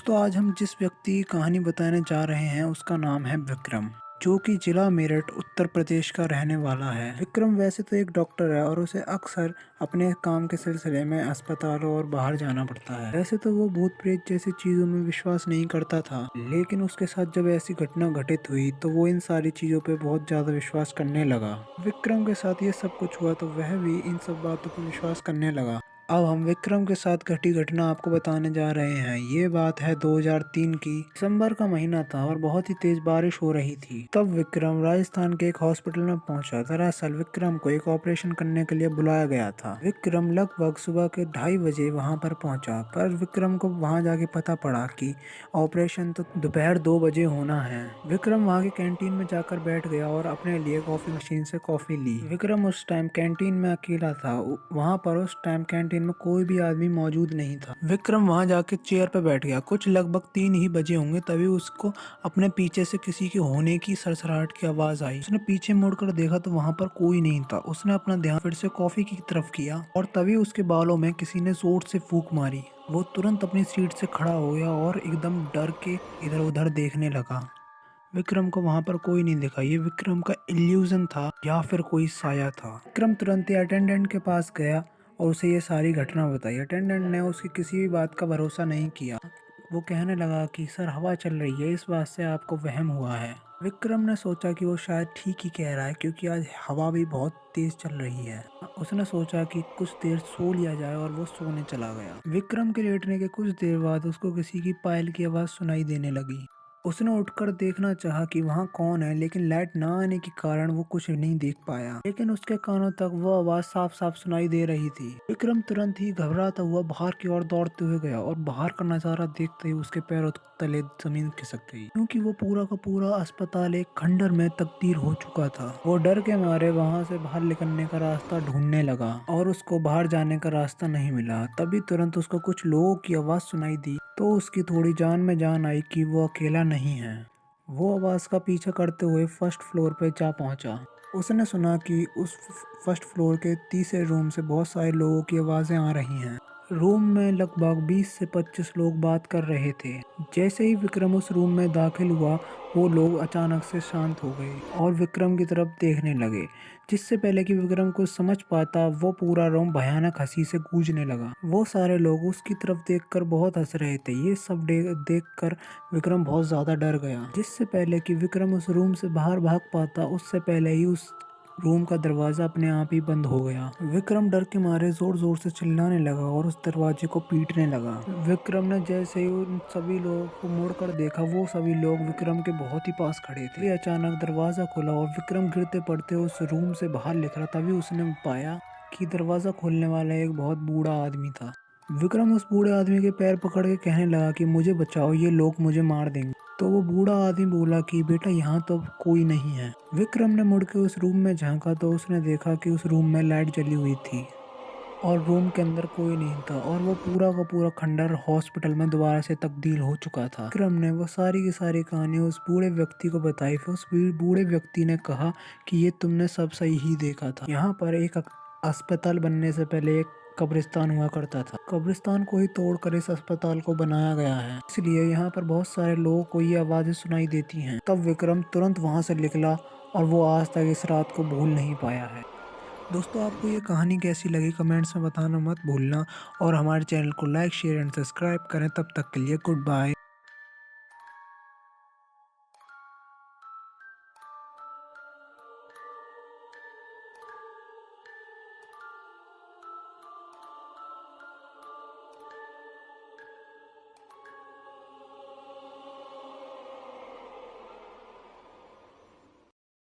दोस्तों आज हम जिस व्यक्ति की कहानी बताने जा रहे हैं उसका नाम है विक्रम, जो कि जिला मेरठ उत्तर प्रदेश का रहने वाला है। विक्रम वैसे तो एक डॉक्टर है और उसे अक्सर अपने काम के सिलसिले में अस्पतालों और बाहर जाना पड़ता है। वैसे तो वो भूत प्रेत जैसी चीजों में विश्वास नहीं करता था, लेकिन उसके साथ जब ऐसी घटना घटित हुई तो वो इन सारी चीजों पे बहुत ज्यादा विश्वास करने लगा। विक्रम के साथ ये सब कुछ हुआ तो वह भी इन सब बातों पर विश्वास करने लगा। अब हम विक्रम के साथ घटी घटना आपको बताने जा रहे हैं। ये बात है 2003 की। दिसंबर का महीना था और बहुत ही तेज बारिश हो रही थी। तब विक्रम राजस्थान के एक हॉस्पिटल में पहुंचा। दरअसल विक्रम को एक ऑपरेशन करने के लिए बुलाया गया था। विक्रम लगभग सुबह के 2:30 बजे वहां पर पहुंचा, पर विक्रम को वहां जाके पता पड़ा कि ऑपरेशन तो दोपहर 2 बजे होना है। विक्रम वहां की कैंटीन में जाकर बैठ गया और अपने लिए कॉफी मशीन से कॉफी ली। विक्रम उस टाइम कैंटीन में अकेला था। वहां पर उस टाइम कैंटीन में कोई भी आदमी मौजूद नहीं था। विक्रम वहां जाके चेयर पर बैठ गया। कुछ लगभग 3 ही बजे होंगे, तभी उसको अपने पीछे से किसी के होने की सरसराहट की आवाज आई। उसने पीछे मुड़कर देखा तो वहां पर कोई नहीं था। उसने अपना ध्यान फिर से कॉफी की तरफ किया और तभी उसके बालों में किसी ने जोर से फूंक मारी। वो तुरंत अपनी सीट से खड़ा हो गया और एकदम डर के इधर उधर देखने लगा। विक्रम को वहां पर कोई नहीं दिखा। ये विक्रम का इल्यूजन था या फिर कोई साया था। विक्रम तुरंत ही अटेंडेंट के पास गया और उसे ये सारी घटना बताई। अटेंडेंट ने उसकी किसी भी बात का भरोसा नहीं किया। वो कहने लगा कि सर, हवा चल रही है, इस बात से आपको वहम हुआ है। विक्रम ने सोचा कि वो शायद ठीक ही कह रहा है, क्योंकि आज हवा भी बहुत तेज चल रही है। उसने सोचा कि कुछ देर सो लिया जाए और वो सोने चला गया। विक्रम के लेटने के कुछ देर बाद उसको किसी की पायल की आवाज सुनाई देने लगी। उसने उठकर देखना चाहा कि वहाँ कौन है, लेकिन लाइट ना आने के कारण वो कुछ नहीं देख पाया। लेकिन उसके कानों तक वो आवाज साफ साफ सुनाई दे रही थी। विक्रम तुरंत ही घबराता हुआ बाहर की ओर दौड़ते हुए गया और बाहर का नजारा देखते ही उसके पैरों तले जमीन खिसक गई, क्योंकि वो पूरा का पूरा अस्पताल एक खंडर में तब्दील हो चुका था। वो डर के मारे वहाँ से बाहर निकलने का रास्ता ढूंढने लगा और उसको बाहर जाने का रास्ता नहीं मिला। तभी तुरंत उसको कुछ लोगों की आवाज सुनाई दी, तो उसकी थोड़ी जान में जान आई कि वो अकेला नहीं है। वो आवाज का पीछा करते हुए फर्स्ट फ्लोर पे जा पहुंचा। उसने सुना कि उस फर्स्ट फ्लोर के तीसरे रूम से बहुत सारे लोगों की आवाजें आ रही हैं। रूम में लगभग 20 से 25 लोग बात कर रहे थे। जैसे ही विक्रम उस रूम में दाखिल हुआ, वो लोग अचानक से शांत हो गए और विक्रम की तरफ देखने लगे। जिससे पहले कि विक्रम को समझ पाता, वो पूरा रूम भयानक हंसी से गूंजने लगा। वो सारे लोग उसकी तरफ देखकर बहुत हंस रहे थे। ये सब देखकर विक्रम बहुत ज्यादा डर गया। जिससे पहले कि विक्रम उस रूम से बाहर भाग पाता, उससे पहले ही उस रूम का दरवाजा अपने आप ही बंद हो गया। विक्रम डर के मारे जोर जोर से चिल्लाने लगा और उस दरवाजे को पीटने लगा। विक्रम ने जैसे ही उन सभी लोगों को मुड़कर देखा, वो सभी लोग विक्रम के बहुत ही पास खड़े थे। फिर अचानक दरवाजा खुला और विक्रम गिरते पड़ते उस रूम से बाहर निकला। तभी उसने पाया कि दरवाजा खोलने वाला एक बहुत बूढ़ा आदमी था। विक्रम उस बूढ़े आदमी के पैर पकड़ के कहने लगा कि मुझे बचाओ, ये लोग मुझे मार देंगे। तो वो बूढ़ा आदमी बोला कि बेटा, यहाँ तो कोई नहीं है। विक्रम ने मुड़ के उस रूम में झांका तो उसने देखा कि उस रूम में लाइट जली हुई थी और रूम के अंदर कोई नहीं था और वो पूरा का पूरा खंडर हॉस्पिटल में दोबारा से तब्दील हो चुका था। विक्रम ने वो सारी की सारी कहानी उस बूढ़े व्यक्ति को बताई। फिर उस बूढ़े व्यक्ति ने कहा कि ये तुमने सब सही ही देखा था। यहाँ पर एक अस्पताल बनने से पहले एक कब्रिस्तान हुआ करता था। कब्रिस्तान को ही तोड़कर इस अस्पताल को बनाया गया है, इसलिए यहाँ पर बहुत सारे लोगों को ये आवाजें सुनाई देती हैं। तब विक्रम तुरंत वहाँ से निकला और वो आज तक इस रात को भूल नहीं पाया है। दोस्तों, आपको ये कहानी कैसी लगी कमेंट्स में बताना मत भूलना और हमारे चैनल को लाइक, शेयर एंड सब्सक्राइब करें। तब तक के लिए गुड बाय।